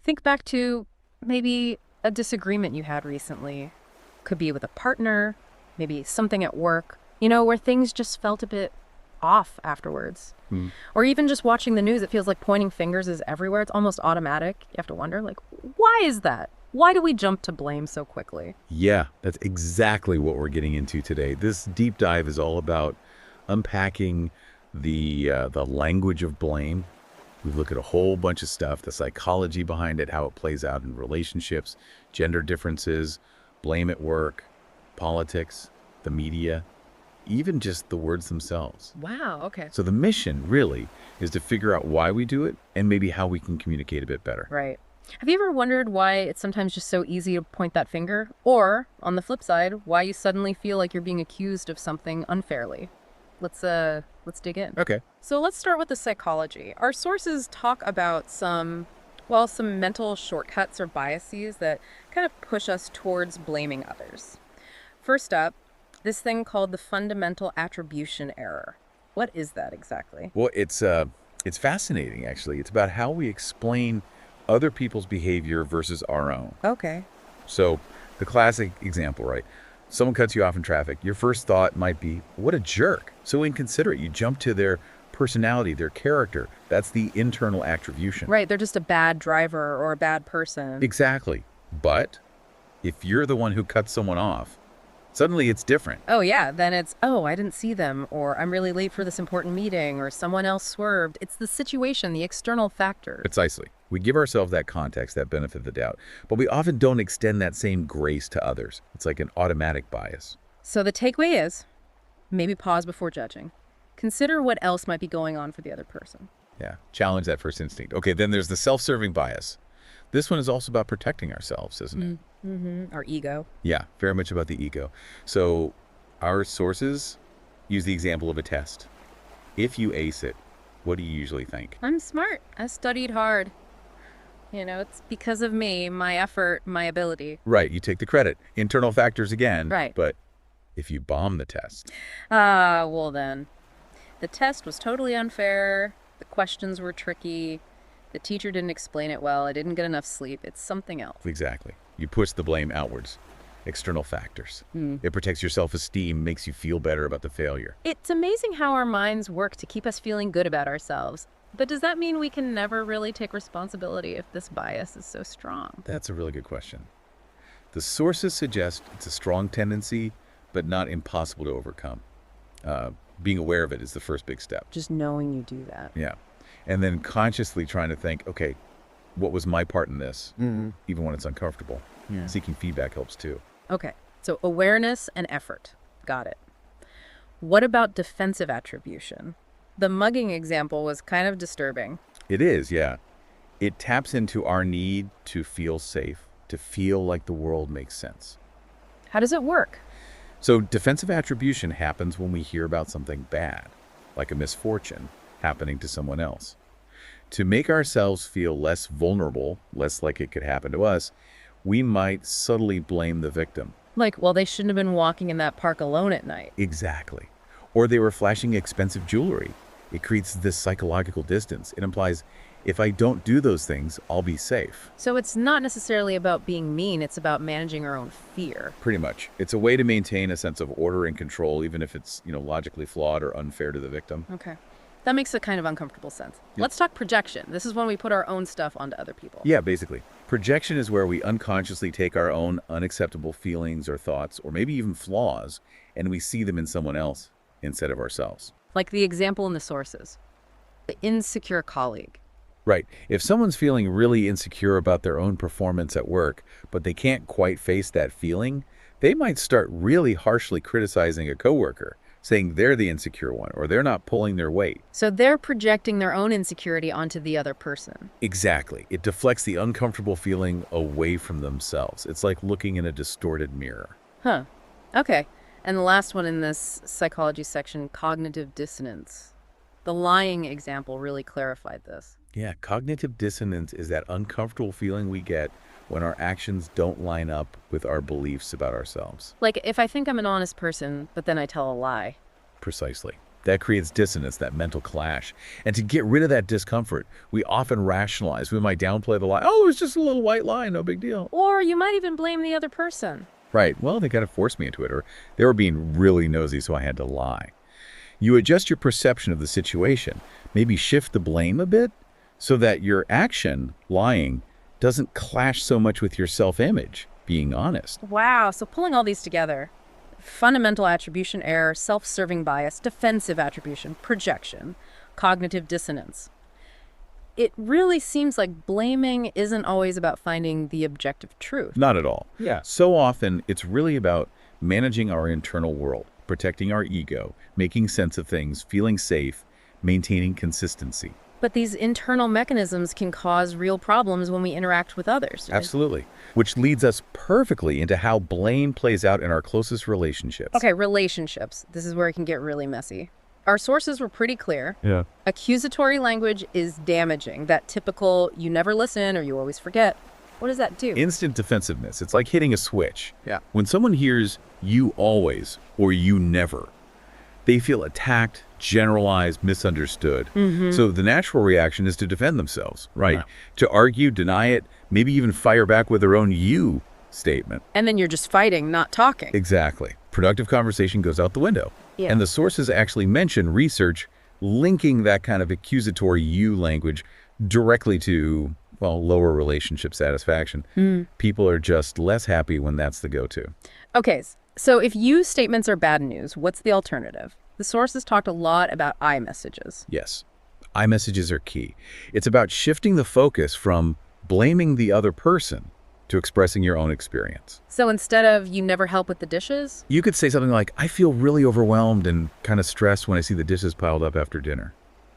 Think back to maybe a disagreement you had recently. Could be with a partner, maybe something at work, where things just felt a bit off afterwards. Hmm. Or even just watching the news, it feels like pointing fingers is everywhere. It's almost automatic. You have to wonder, like, why is that? Why do we jump to blame so quickly? Yeah, that's exactly what we're getting into today. This deep dive is all about unpacking the language of blame. We look at a whole bunch of stuff, the psychology behind it, how it plays out in relationships, gender differences, blame at work, politics, the media, even just the words themselves. Wow, okay. So the mission really is to figure out why we do it and maybe how we can communicate a bit better. Right. Have you ever wondered why it's sometimes just so easy to point that finger? Or, on the flip side, why you suddenly feel like you're being accused of something unfairly? Let's dig in. Okay. So let's start with the psychology. Our sources talk about some mental shortcuts or biases that kind of push us towards blaming others. First up, this thing called the fundamental attribution error. What is that exactly? Well, it's fascinating actually. It's about how we explain other people's behavior versus our own. Okay. So, the classic example, right? Someone cuts you off in traffic. Your first thought might be, what a jerk. So inconsiderate. You jump to their personality, their character. That's the internal attribution. Right, they're just a bad driver or a bad person. Exactly. But if you're the one who cuts someone off, suddenly it's different. Oh, yeah. Then it's, oh, I didn't see them, or I'm really late for this important meeting, or someone else swerved. It's the situation, the external factors. Precisely. We give ourselves that context, that benefit of the doubt, but we often don't extend that same grace to others. It's like an automatic bias. So the takeaway is maybe pause before judging. Consider what else might be going on for the other person. Yeah, challenge that first instinct. Okay, then there's the self-serving bias. This one is also about protecting ourselves, isn't it? Mm-hmm. Our ego. Yeah, very much about the ego. So our sources use the example of a test. If you ace it, what do you usually think? I'm smart. I studied hard. It's because of me, my effort, my ability. Right, you take the credit. Internal factors again. Right. But if you bomb the test, Well then. The test was totally unfair. The questions were tricky. The teacher didn't explain it well. I didn't get enough sleep. It's something else. exactly. You push the blame outwards. External factors. It protects your self-esteem, makes you feel better about the failure. It's amazing how our minds work to keep us feeling good about ourselves. But does that mean we can never really take responsibility if this bias is so strong? That's a really good question. The sources suggest it's a strong tendency, but not impossible to overcome. Being aware of it is the first big step. Just knowing you do that. Yeah. And then consciously trying to think, okay, what was my part in this? Even when it's uncomfortable. Yeah. Seeking feedback helps too. Okay, so awareness and effort. Got it. What about defensive attribution? The mugging example was kind of disturbing. It is, yeah. It taps into our need to feel safe, to feel like the world makes sense. How does it work? So defensive attribution happens when we hear about something bad, like a misfortune happening to someone else. To make ourselves feel less vulnerable, less like it could happen to us, we might subtly blame the victim. Like, well, they shouldn't have been walking in that park alone at night. Exactly. Or they were flashing expensive jewelry. It creates this psychological distance. It implies, if I don't do those things, I'll be safe. So it's not necessarily about being mean, it's about managing our own fear. Pretty much. It's a way to maintain a sense of order and control, even if it's, logically flawed or unfair to the victim. Okay. That makes a kind of uncomfortable sense. Let's talk projection. This is when we put our own stuff onto other people. Yeah, basically. Projection is where we unconsciously take our own unacceptable feelings or thoughts, or maybe even flaws, and we see them in someone else instead of ourselves. Like the example in the sources. The insecure colleague. Right. If someone's feeling really insecure about their own performance at work, but they can't quite face that feeling, they might start really harshly criticizing a coworker, saying they're the insecure one, or they're not pulling their weight. So they're projecting their own insecurity onto the other person. Exactly. It deflects the uncomfortable feeling away from themselves. It's like looking in a distorted mirror. Huh. Okay. And the last one in this psychology section, cognitive dissonance. The lying example really clarified this. Yeah, cognitive dissonance is that uncomfortable feeling we get when our actions don't line up with our beliefs about ourselves. Like if I think I'm an honest person, but then I tell a lie. Precisely. That creates dissonance, that mental clash. And to get rid of that discomfort, we often rationalize. We might downplay the lie. Oh, it was just a little white lie, no big deal. Or you might even blame the other person. Right. Well, they kind of forced me into it, or they were being really nosy, so I had to lie. You adjust your perception of the situation, maybe shift the blame a bit so that your action, lying, doesn't clash so much with your self-image, being honest. Wow, so pulling all these together. Fundamental attribution error, self-serving bias, defensive attribution, projection, cognitive dissonance. It really seems like blaming isn't always about finding the objective truth. Not at all. Yeah. So often, it's really about managing our internal world, protecting our ego, making sense of things, feeling safe, maintaining consistency. But these internal mechanisms can cause real problems when we interact with others. Absolutely. Which leads us perfectly into how blame plays out in our closest relationships. Okay, relationships. This is where it can get really messy. Our sources were pretty clear. Yeah. Accusatory language is damaging. That typical, you never listen or you always forget. What does that do? Instant defensiveness. It's like hitting a switch. Yeah. When someone hears you always or you never, they feel attacked, generalized, misunderstood. So the natural reaction is to defend themselves, right? Yeah. To argue, deny it, maybe even fire back with their own you statement. And then you're just fighting, not talking. Exactly. Productive conversation goes out the window. Yeah. And the sources actually mention research linking that kind of accusatory you language directly to, well, lower relationship satisfaction. People are just less happy when that's the go-to. Okay, so if you statements are bad news, what's the alternative? The sources talked a lot about I messages. Yes. iMessages are key. It's about shifting the focus from blaming the other person to expressing your own experience. So instead of you never help with the dishes, You could say something like, I feel really overwhelmed and kind of stressed when I see the dishes piled up after dinner.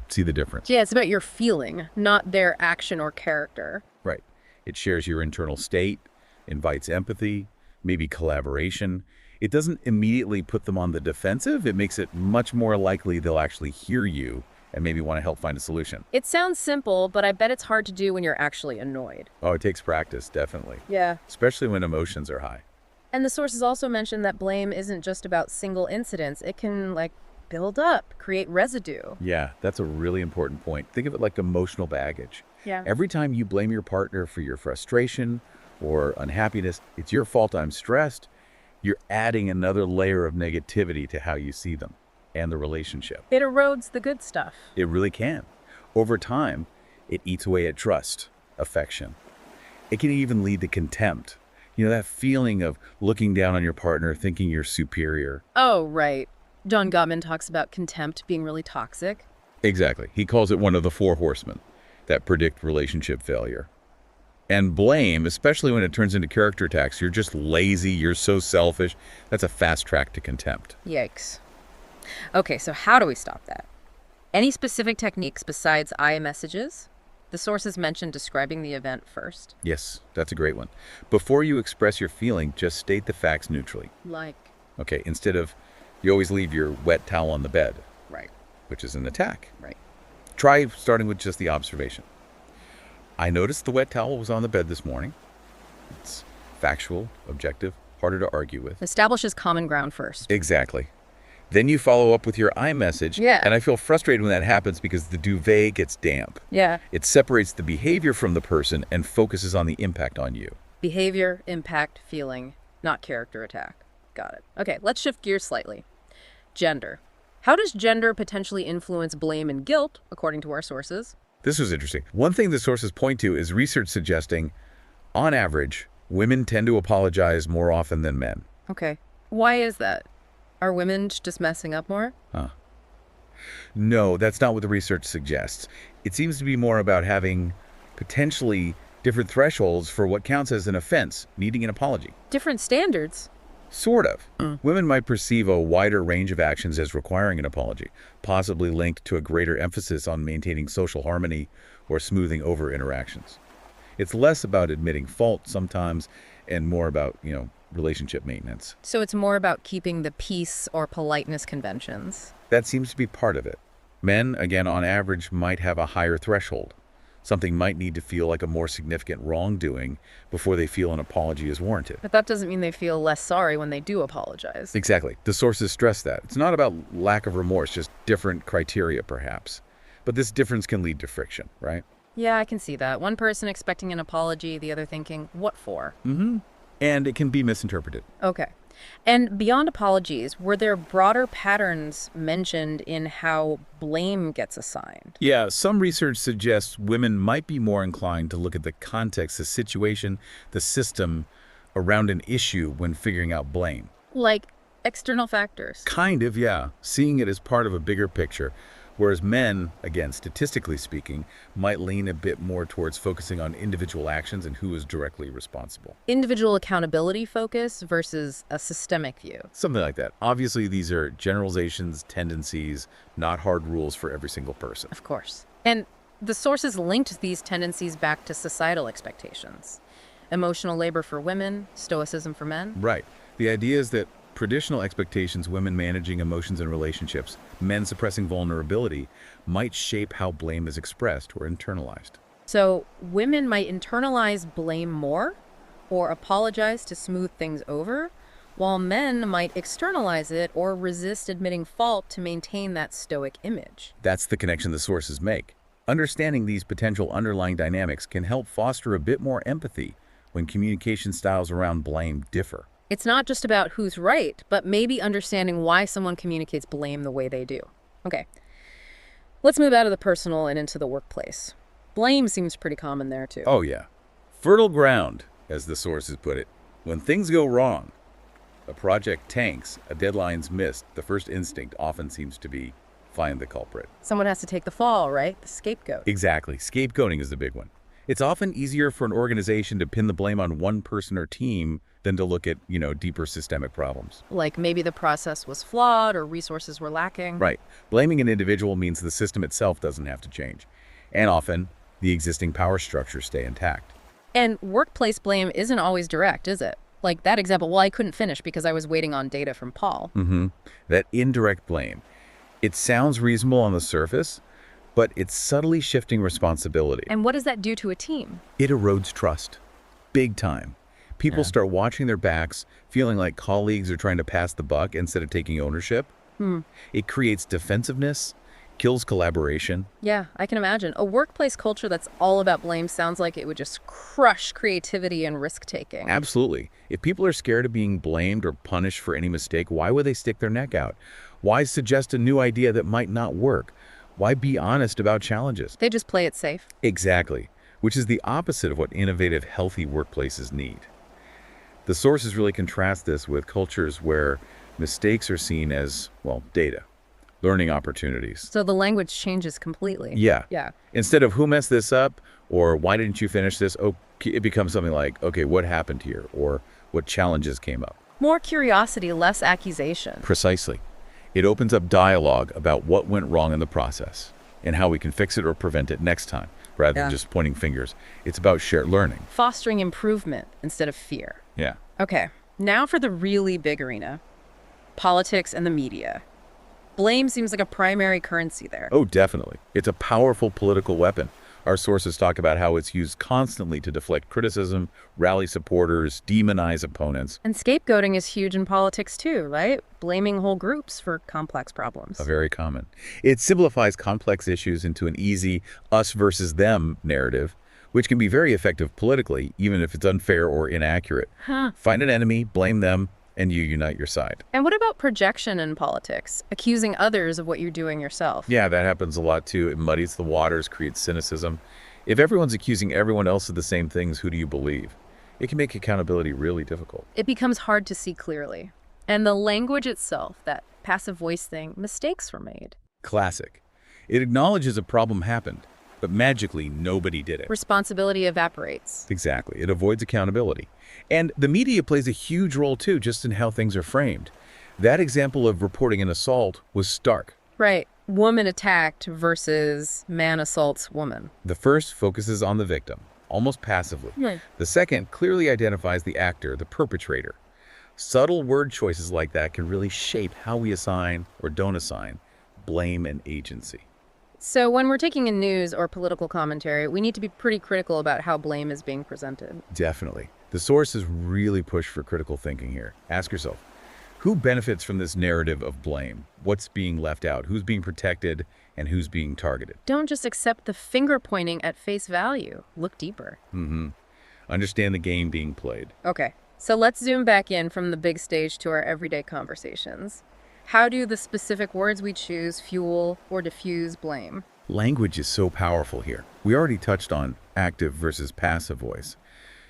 See the difference? yeah, it's about your feeling, not their action or character. Right. It shares your internal state, invites empathy, maybe collaboration. It doesn't immediately put them on the defensive. It makes it much more likely they'll actually hear you and maybe want to help find a solution. It sounds simple, but I bet it's hard to do when you're actually annoyed. Oh, it takes practice, definitely. Yeah. Especially when emotions are high. And the sources also mentioned that blame isn't just about single incidents. It can, build up, create residue. Yeah, that's a really important point. Think of it like emotional baggage. Yeah. Every time you blame your partner for your frustration or unhappiness, it's your fault I'm stressed, you're adding another layer of negativity to how you see them and the relationship. It erodes the good stuff. It really can. Over time, it eats away at trust, affection. It can even lead to contempt. You know, that feeling of looking down on your partner, thinking you're superior. Oh, right. John Gottman talks about contempt being really toxic. Exactly. He calls it one of the four horsemen that predict relationship failure. And blame, especially when it turns into character attacks, you're just lazy, you're so selfish, that's a fast track to contempt. Yikes. Okay, so how do we stop that? Any specific techniques besides iMessages? The sources mentioned describing the event first. Yes, that's a great one. Before you express your feeling, just state the facts neutrally. Like, Okay, instead of, you always leave your wet towel on the bed, right, which is an attack. right. Try starting with just the observation. I noticed the wet towel was on the bed this morning. It's factual, objective, harder to argue with. Establishes common ground first. Exactly. Then you follow up with your iMessage. Yeah. And I feel frustrated when that happens because the duvet gets damp. Yeah. It separates the behavior from the person and focuses on the impact on you. Behavior, impact, feeling, not character attack. Got it. Okay, let's shift gears slightly. Gender. How does gender potentially influence blame and guilt, according to our sources? This was interesting. One thing the sources point to is research suggesting, on average, women tend to apologize more often than men. Okay. Why is that? Are women just messing up more? No, that's not what the research suggests. It seems to be more about having potentially different thresholds for what counts as an offense, needing an apology. Different standards. Sort of. Women might perceive a wider range of actions as requiring an apology, possibly linked to a greater emphasis on maintaining social harmony or smoothing over interactions. It's less about admitting fault sometimes and more about, relationship maintenance. So it's more about keeping the peace or politeness conventions. That seems to be part of it. Men, again, on average, might have a higher threshold. Something might need to feel like a more significant wrongdoing before they feel an apology is warranted. But that doesn't mean they feel less sorry when they do apologize. Exactly. The sources stress that. It's not about lack of remorse, just different criteria, perhaps. But this difference can lead to friction, right? Yeah, I can see that. One person expecting an apology, the other thinking, what for? And it can be misinterpreted. Okay. And beyond apologies, were there broader patterns mentioned in how blame gets assigned? Yeah, some research suggests women might be more inclined to look at the context, the situation, the system around an issue when figuring out blame. Like external factors. Kind of, yeah. Seeing it as part of a bigger picture. Whereas men, again, statistically speaking, might lean a bit more towards focusing on individual actions and who is directly responsible. Individual accountability focus versus a systemic view. Something like that. Obviously, these are generalizations, tendencies, not hard rules for every single person. Of course. And the sources linked these tendencies back to societal expectations. Emotional labor for women, stoicism for men. Right. The idea is that traditional expectations, women managing emotions and relationships, men suppressing vulnerability, might shape how blame is expressed or internalized. So women might internalize blame more or apologize to smooth things over, while men might externalize it or resist admitting fault to maintain that stoic image. That's the connection the sources make. Understanding these potential underlying dynamics can help foster a bit more empathy when communication styles around blame differ. It's not just about who's right, but maybe understanding why someone communicates blame the way they do. Okay, let's move out of the personal and into the workplace. Blame seems pretty common there too. Oh yeah. Fertile ground, as the sources put it. When things go wrong, a project tanks, a deadline's missed, the first instinct often seems to be find the culprit. Someone has to take the fall, right? The scapegoat. Exactly. Scapegoating is the big one. It's often easier for an organization to pin the blame on one person or team than to look at, deeper systemic problems. Like maybe the process was flawed or resources were lacking. Right. Blaming an individual means the system itself doesn't have to change. And often, the existing power structures stay intact. And workplace blame isn't always direct, is it? Like that example, well, I couldn't finish because I was waiting on data from Paul. That indirect blame. It sounds reasonable on the surface, but it's subtly shifting responsibility. And what does that do to a team? It erodes trust. Big time. People start watching their backs, feeling like colleagues are trying to pass the buck instead of taking ownership. It creates defensiveness, kills collaboration. Yeah, I can imagine. A workplace culture that's all about blame sounds like it would just crush creativity and risk-taking. Absolutely. If people are scared of being blamed or punished for any mistake, why would they stick their neck out? Why suggest a new idea that might not work? Why be honest about challenges? They just play it safe. Exactly, which is the opposite of what innovative, healthy workplaces need. The sources really contrast this with cultures where mistakes are seen as, data, learning opportunities. So the language changes completely. Yeah. Yeah. Instead of who messed this up or why didn't you finish this, it becomes something like, okay, what happened here or what challenges came up. More curiosity, less accusation. Precisely. It opens up dialogue about what went wrong in the process and how we can fix it or prevent it next time, rather than just pointing fingers. It's about shared learning. Fostering improvement instead of fear. Yeah. Okay, now for the really big arena. Politics and the media. Blame seems like a primary currency there. Oh, definitely. It's a powerful political weapon. Our sources talk about how it's used constantly to deflect criticism, rally supporters, demonize opponents. And scapegoating is huge in politics too, right? Blaming whole groups for complex problems. Very common. It simplifies complex issues into an easy us versus them narrative, which can be very effective politically, even if it's unfair or inaccurate. Find an enemy, blame them, and you unite your side. And what about projection in politics? Accusing others of what you're doing yourself? Yeah, that happens a lot too. It muddies the waters, creates cynicism. If everyone's accusing everyone else of the same things, who do you believe? It can make accountability really difficult. It becomes hard to see clearly. And the language itself, that passive voice thing, mistakes were made. Classic. It acknowledges a problem happened, but magically nobody did it. Responsibility evaporates. Exactly. It avoids accountability. And the media plays a huge role too, just in how things are framed. That example of reporting an assault was stark. Right. Woman attacked versus man assaults woman. The first focuses on the victim, almost passively. Right. The second clearly identifies the actor, the perpetrator. Subtle word choices like that can really shape how we assign or don't assign blame and agency. So when we're taking in news or political commentary, we need to be pretty critical about how blame is being presented. Definitely. The sources really push for critical thinking here. Ask yourself, who benefits from this narrative of blame? What's being left out? Who's being protected and who's being targeted? Don't just accept the finger pointing at face value. Look deeper. Understand the game being played. Okay, so let's zoom back in from the big stage to our everyday conversations. How do the specific words we choose fuel or diffuse blame? Language is so powerful here. We already touched on active versus passive voice.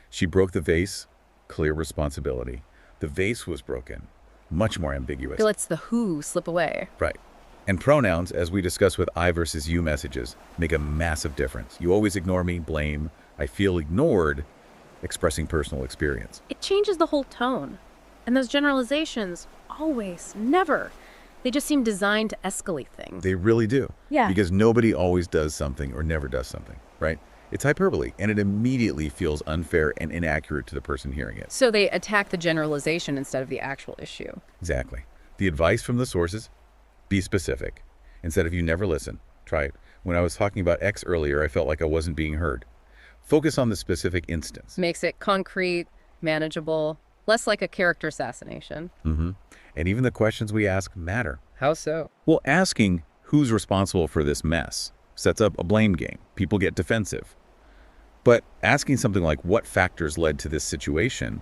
She broke the vase, clear responsibility. The vase was broken, much more ambiguous. It lets the who slip away. Right. And pronouns, as we discussed with I versus you messages, make a massive difference. You always ignore me, blame. I feel ignored, expressing personal experience. It changes the whole tone. And those generalizations, always, never. They just seem designed to escalate things. They really do. Yeah. Because nobody always does something or never does something, right? It's hyperbole, and it immediately feels unfair and inaccurate to the person hearing it. So they attack the generalization instead of the actual issue. Exactly. The advice from the sources, be specific. Instead of you never listen, try it. When I was talking about X earlier, I felt like I wasn't being heard. Focus on the specific instance. Makes it concrete, manageable, less like a character assassination. And even the questions we ask matter. How so? Well, asking who's responsible for this mess sets up a blame game. People get defensive. But asking something like what factors led to this situation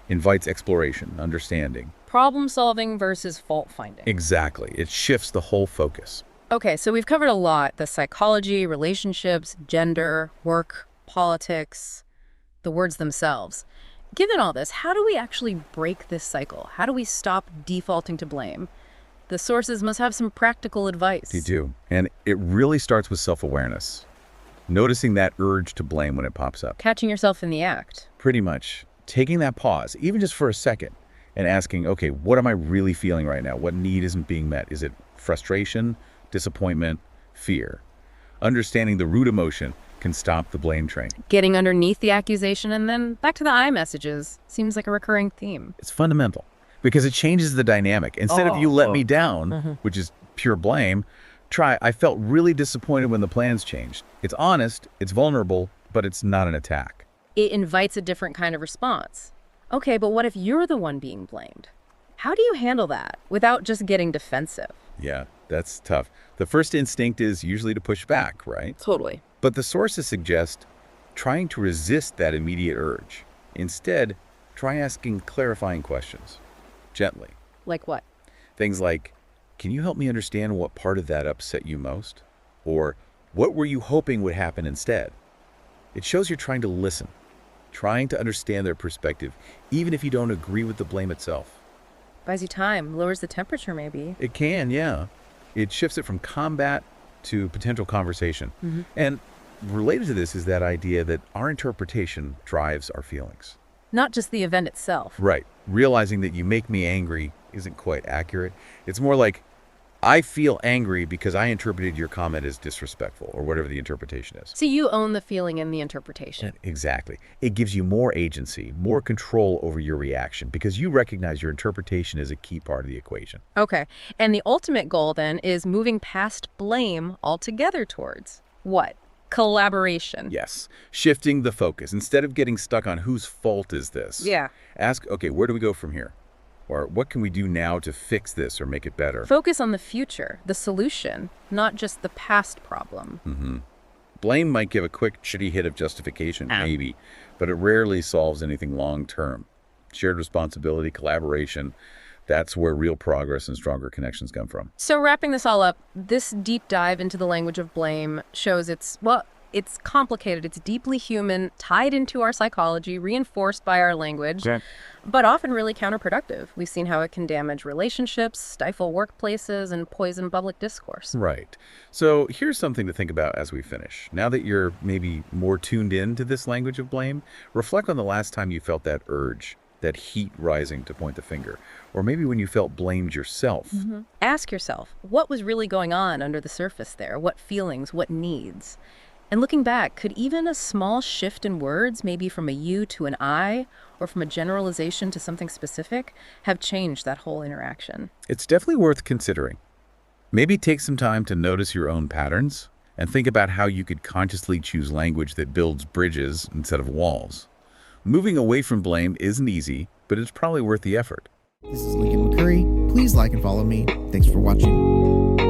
invites exploration, understanding. Problem solving versus fault finding. Exactly. It shifts the whole focus. Okay, so we've covered a lot: the psychology, relationships, gender, work, politics, the words themselves. Given all this, how do we actually break this cycle? How do we stop defaulting to blame? The sources must have some practical advice. They do. And it really starts with self-awareness. Noticing that urge to blame when it pops up. Catching yourself in the act. Pretty much. Taking that pause, even just for a second, and asking, okay, what am I really feeling right now? What need isn't being met? Is it frustration, disappointment, fear? Understanding the root emotion can stop the blame train. Getting underneath the accusation and then back to the I messages seems like a recurring theme. It's fundamental because it changes the dynamic. Instead of you let me down, which is pure blame, try, I felt really disappointed when the plans changed. It's honest, it's vulnerable, but it's not an attack. It invites a different kind of response. Okay, but what if you're the one being blamed? How do you handle that without just getting defensive? Yeah, that's tough. The first instinct is usually to push back, right? Totally. But the sources suggest trying to resist that immediate urge. Instead, try asking clarifying questions, gently. Like what? Things like, can you help me understand what part of that upset you most? Or, what were you hoping would happen instead? It shows you're trying to listen, trying to understand their perspective, even if you don't agree with the blame itself. Buys you time, lowers the temperature maybe. It can, yeah. It shifts it from combat to potential conversation. And related to this is that idea that our interpretation drives our feelings. Not just the event itself. Right. Realizing that you make me angry isn't quite accurate. It's more like, I feel angry because I interpreted your comment as disrespectful, or whatever the interpretation is. So you own the feeling and the interpretation. Exactly. It gives you more agency, more control over your reaction, because you recognize your interpretation is a key part of the equation. Okay. And the ultimate goal then is moving past blame altogether towards what? Collaboration. Yes. Shifting the focus. Instead of getting stuck on whose fault is this, Yeah. ask, okay, where do we go from here? Or what can we do now to fix this or make it better? Focus on the future, the solution, not just the past problem. Blame might give a quick, shitty hit of justification, maybe, but it rarely solves anything long-term. Shared responsibility, collaboration, that's where real progress and stronger connections come from. So wrapping this all up, this deep dive into the language of blame shows it's complicated, it's deeply human, tied into our psychology, reinforced by our language, but often really counterproductive. We've seen how it can damage relationships, stifle workplaces, and poison public discourse. Right. So here's something to think about as we finish. Now that you're maybe more tuned in to this language of blame, reflect on the last time you felt that urge, that heat rising to point the finger, or maybe when you felt blamed yourself. Ask yourself, what was really going on under the surface there? What feelings, what needs? And looking back, could even a small shift in words, maybe from a you to an I, or from a generalization to something specific, have changed that whole interaction? It's definitely worth considering. Maybe take some time to notice your own patterns, and think about how you could consciously choose language that builds bridges instead of walls. Moving away from blame isn't easy, but it's probably worth the effort. This is Lincoln McCurry. Please like and follow me. Thanks for watching.